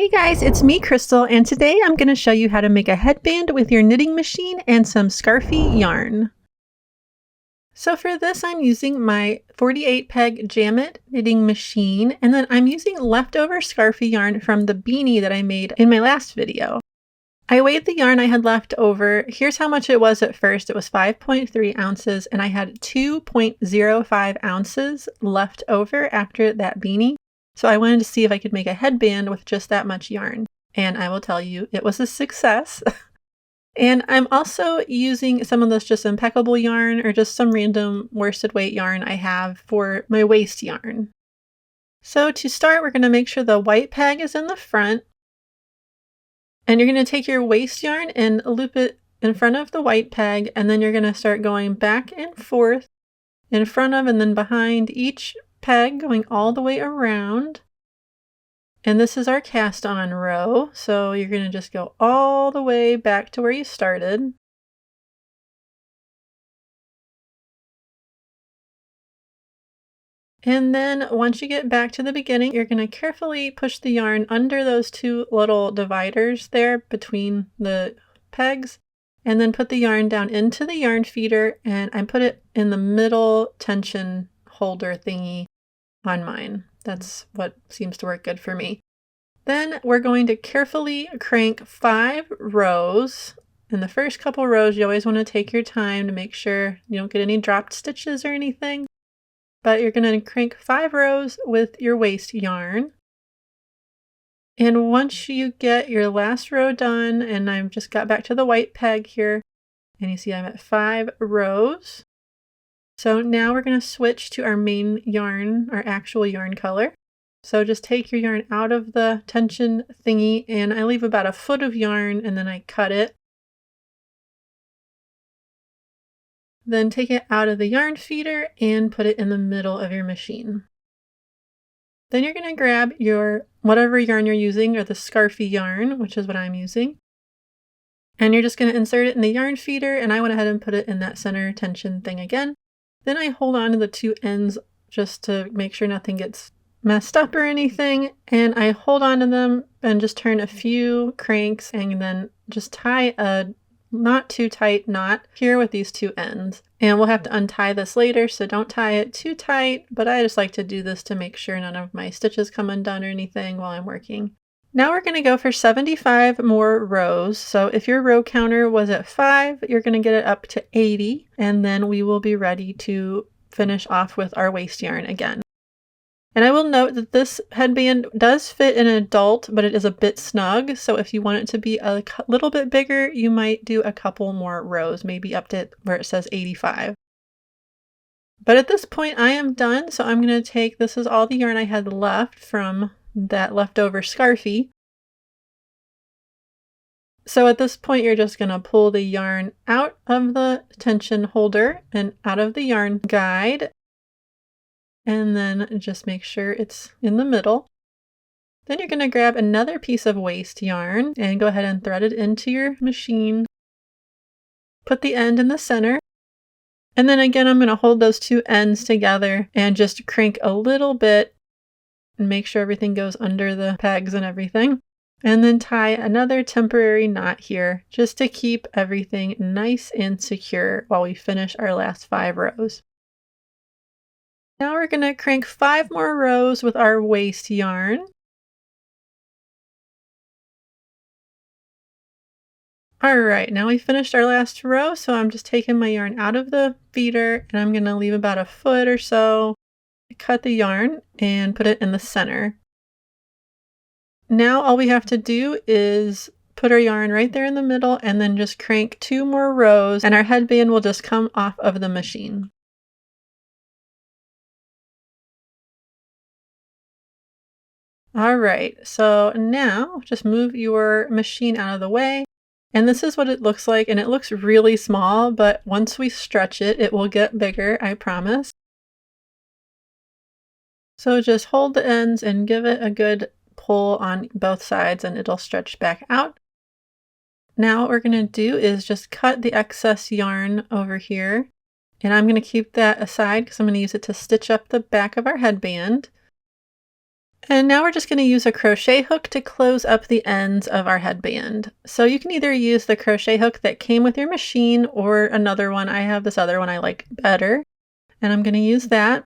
Hey guys, it's me, Crystal, and today I'm going to show you how to make a headband with your knitting machine and some Scarfie yarn. So for this, I'm using my 48 peg Jamit knitting machine, and then I'm using leftover Scarfie yarn from the beanie that I made in my last video. I weighed the yarn I had left over. Here's how much it was at first. It was 5.3 ounces, and I had 2.05 ounces left over after that beanie. So I wanted to see if I could make a headband with just that much yarn. And I will tell you, it was a success. And I'm also using some of this just impeccable yarn or just some random worsted weight yarn I have for my waist yarn. So to start, we're going to make sure the white peg is in the front. And you're going to take your waist yarn and loop it in front of the white peg. And then you're going to start going back and forth in front of and then behind each peg, going all the way around. And this is our cast on row, so you're going to just go all the way back to where you started. And then once you get back to the beginning, you're going to carefully push the yarn under those two little dividers there between the pegs, and then put the yarn down into the yarn feeder, and I put it in the middle tension holder thingy on mine. That's what seems to work good for me. Then we're going to carefully crank 5 rows. In the first couple rows, you always want to take your time to make sure you don't get any dropped stitches or anything. But you're going to crank 5 rows with your waist yarn. And once you get your last row done, and I've just got back to the white peg here, and you see I'm at 5 rows. So now we're going to switch to our main yarn, our actual yarn color. So just take your yarn out of the tension thingy, and I leave about a foot of yarn and then I cut it. Then take it out of the yarn feeder and put it in the middle of your machine. Then you're going to grab your whatever yarn you're using, or the Scarfie yarn, which is what I'm using. And you're just going to insert it in the yarn feeder, and I went ahead and put it in that center tension thing again. Then I hold on to the two ends just to make sure nothing gets messed up or anything, and I hold on to them and just turn a few cranks and then just tie a not too tight knot here with these two ends. And we'll have to untie this later, so don't tie it too tight, but I just like to do this to make sure none of my stitches come undone or anything while I'm working. Now we're going to go for 75 more rows. So if your row counter was at 5, you're going to get it up to 80, and then we will be ready to finish off with our waist yarn again. And I will note that this headband does fit an adult, but it is a bit snug. So if you want it to be a little bit bigger, you might do a couple more rows, maybe up to where it says 85. But at this point I am done. So I'm going to take, this is all the yarn I had left from that leftover Scarfie. So at this point, you're just going to pull the yarn out of the tension holder and out of the yarn guide. And then just make sure it's in the middle. Then you're going to grab another piece of waist yarn and go ahead and thread it into your machine. Put the end in the center. And then again, I'm going to hold those two ends together and just crank a little bit and make sure everything goes under the pegs and everything. And then tie another temporary knot here just to keep everything nice and secure while we finish our last 5 rows. Now we're going to crank 5 more rows with our waist yarn. Alright, now we finished our last row, so I'm just taking my yarn out of the feeder and I'm going to leave about a foot or so. Cut the yarn and put it in the center. Now all we have to do is put our yarn right there in the middle and then just crank 2 more rows and our headband will just come off of the machine. Alright, so now just move your machine out of the way. And this is what it looks like, and it looks really small, but once we stretch it, it will get bigger, I promise. So just hold the ends and give it a good pull on both sides and it'll stretch back out. Now what we're going to do is just cut the excess yarn over here, and I'm going to keep that aside because I'm going to use it to stitch up the back of our headband. And now we're just going to use a crochet hook to close up the ends of our headband. So you can either use the crochet hook that came with your machine or another one. I have this other one I like better, and I'm going to use that.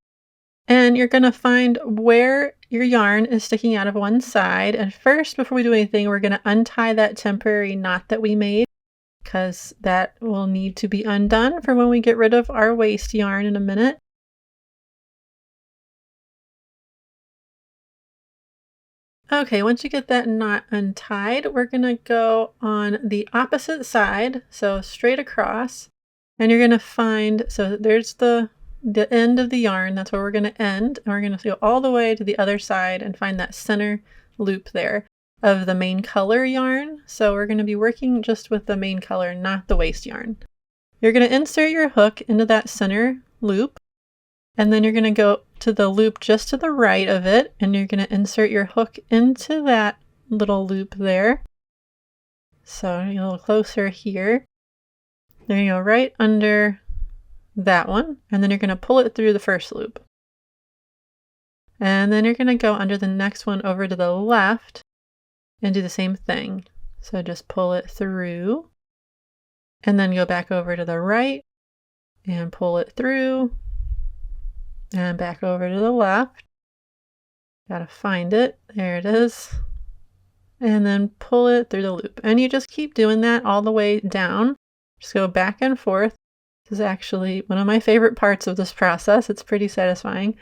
And you're going to find where your yarn is sticking out of one side. And first, before we do anything, we're going to untie that temporary knot that we made, because that will need to be undone for when we get rid of our waste yarn in a minute. Okay, once you get that knot untied, we're going to go on the opposite side, so straight across, and you're going to find, so there's the end of the yarn, that's where we're going to end, and we're going to go all the way to the other side and find that center loop there of the main color yarn. So we're going to be working just with the main color, not the waste yarn. You're going to insert your hook into that center loop, and then you're going to go to the loop just to the right of it, and you're going to insert your hook into that little loop there. So a little closer here. There you go, right under that one, and then you're going to pull it through the first loop. And then you're going to go under the next one over to the left and do the same thing. So just pull it through, and then go back over to the right and pull it through, and back over to the left. Gotta find it. There it is. And then pull it through the loop. And you just keep doing that all the way down. Just go back and forth. This is actually one of my favorite parts of this process. It's pretty satisfying.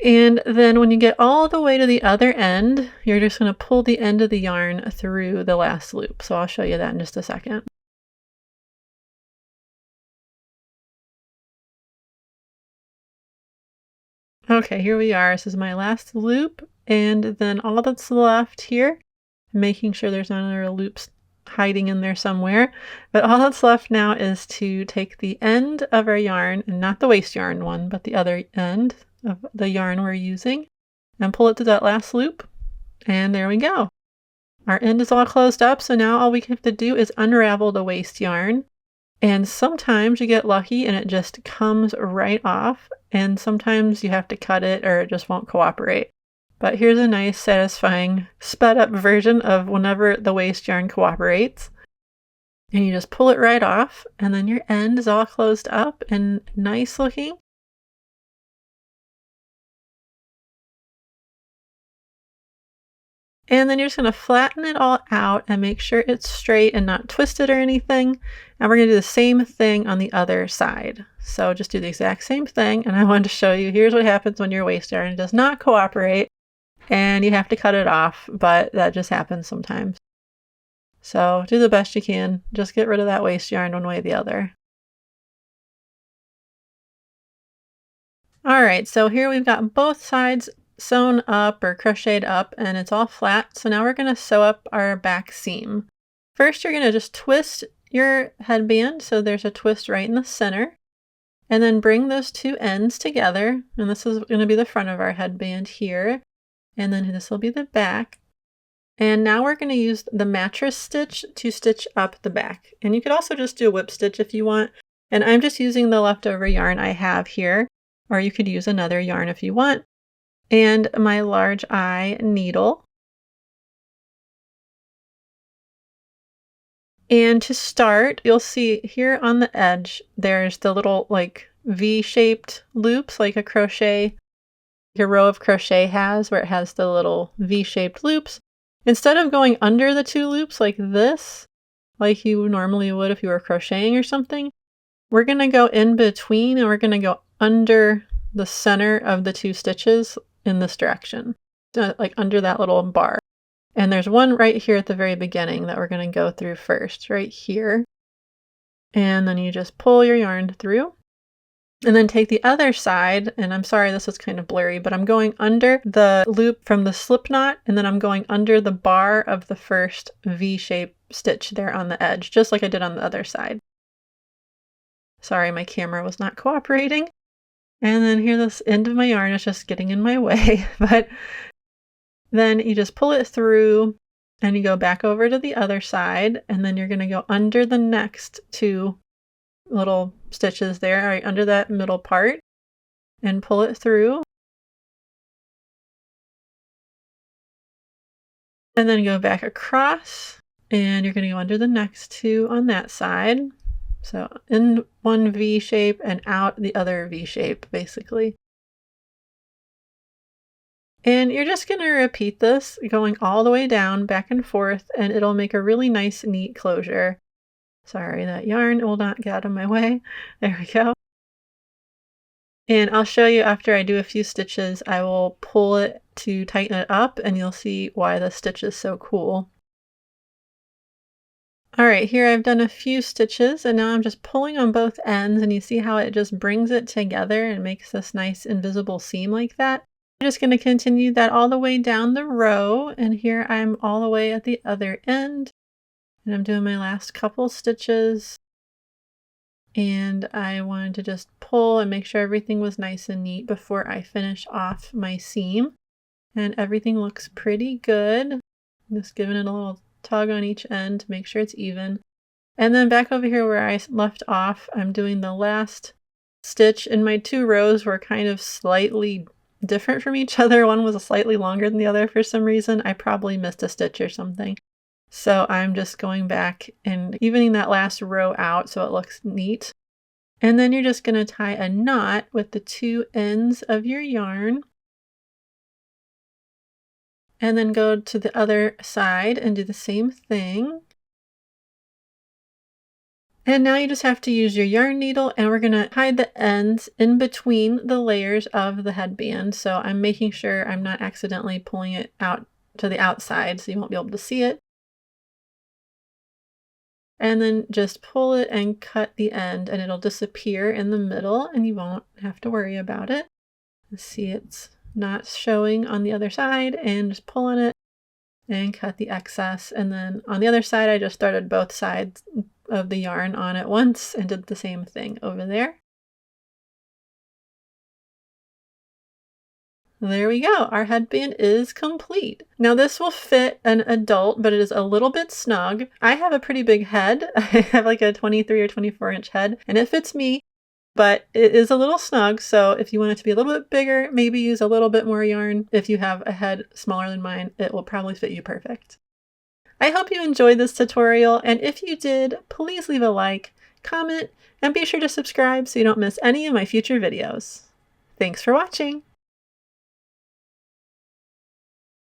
And then when you get all the way to the other end, you're just going to pull the end of the yarn through the last loop. So I'll show you that in just a second. Okay, here we are. This is my last loop, and then all that's left here, making sure there's not other loops hiding in there somewhere, but all that's left now is to take the end of our yarn, and not the waste yarn one, but the other end of the yarn we're using, and pull it through that last loop, and there we go. Our end is all closed up, so now all we have to do is unravel the waste yarn. And sometimes you get lucky and it just comes right off, and sometimes you have to cut it or it just won't cooperate. But here's a nice, satisfying, sped up version of whenever the waste yarn cooperates. And you just pull it right off, and then your end is all closed up and nice looking. And then you're just going to flatten it all out and make sure it's straight and not twisted or anything. And we're going to do the same thing on the other side. So just do the exact same thing. And I wanted to show you, here's what happens when your waste yarn does not cooperate and you have to cut it off, but that just happens sometimes. So do the best you can. Just get rid of that waste yarn one way or the other. All right, so here we've got both sides sewn up or crocheted up, and it's all flat. So now we're going to sew up our back seam. First, you're going to just twist your headband so there's a twist right in the center, and then bring those two ends together. And this is going to be the front of our headband here, and then this will be the back. And now we're going to use the mattress stitch to stitch up the back. And you could also just do a whip stitch if you want. And I'm just using the leftover yarn I have here, or you could use another yarn if you want, and my large eye needle. And to start, you'll see here on the edge, there's the little like V-shaped loops, like a crochet, your row of crochet has, where it has the little V-shaped loops. Instead of going under the two loops like this, like you normally would if you were crocheting or something, we're going to go in between, and we're going to go under the center of the two stitches in this direction, like under that little bar. And there's one right here at the very beginning that we're going to go through first, right here. And then you just pull your yarn through, and then take the other side, and I'm sorry this is kind of blurry, but I'm going under the loop from the slip knot, and then I'm going under the bar of the first V-shaped stitch there on the edge, just like I did on the other side. Sorry, my camera was not cooperating. And then here, this end of my yarn is just getting in my way, but then you just pull it through and you go back over to the other side, and then you're going to go under the next two little stitches there, right under that middle part, and pull it through. And then go back across, and you're going to go under the next two on that side. So in one V shape and out the other V shape, basically. And you're just going to repeat this going all the way down, back and forth, and it'll make a really nice, neat closure. Sorry, that yarn will not get out of my way. There we go. And I'll show you after I do a few stitches, I will pull it to tighten it up, and you'll see why the stitch is so cool. All right, here I've done a few stitches, and now I'm just pulling on both ends, and you see how it just brings it together and makes this nice invisible seam like that. I'm just going to continue that all the way down the row, and here I'm all the way at the other end, and I'm doing my last couple stitches, and I wanted to just pull and make sure everything was nice and neat before I finish off my seam, and everything looks pretty good. I'm just giving it a little tug on each end to make sure it's even. And then back over here where I left off, I'm doing the last stitch, and my two rows were kind of slightly different from each other. One was slightly longer than the other for some reason. I probably missed a stitch or something. So I'm just going back and evening that last row out so it looks neat. And then you're just going to tie a knot with the two ends of your yarn. And then go to the other side and do the same thing. And now you just have to use your yarn needle, and we're going to hide the ends in between the layers of the headband. So I'm making sure I'm not accidentally pulling it out to the outside so you won't be able to see it. And then just pull it and cut the end, and it'll disappear in the middle, and you won't have to worry about it. See, it's not showing on the other side, and just pull on it and cut the excess. And then on the other side, I just started both sides of the yarn on at once and did the same thing over there. There we go. Our headband is complete. Now this will fit an adult, but it is a little bit snug. I have a pretty big head. I have like a 23 or 24 inch head, and it fits me, but it is a little snug. So if you want it to be a little bit bigger, maybe use a little bit more yarn. If you have a head smaller than mine, it will probably fit you perfect. I hope you enjoyed this tutorial, and if you did, please leave a like, comment, and be sure to subscribe so you don't miss any of my future videos. Thanks for watching!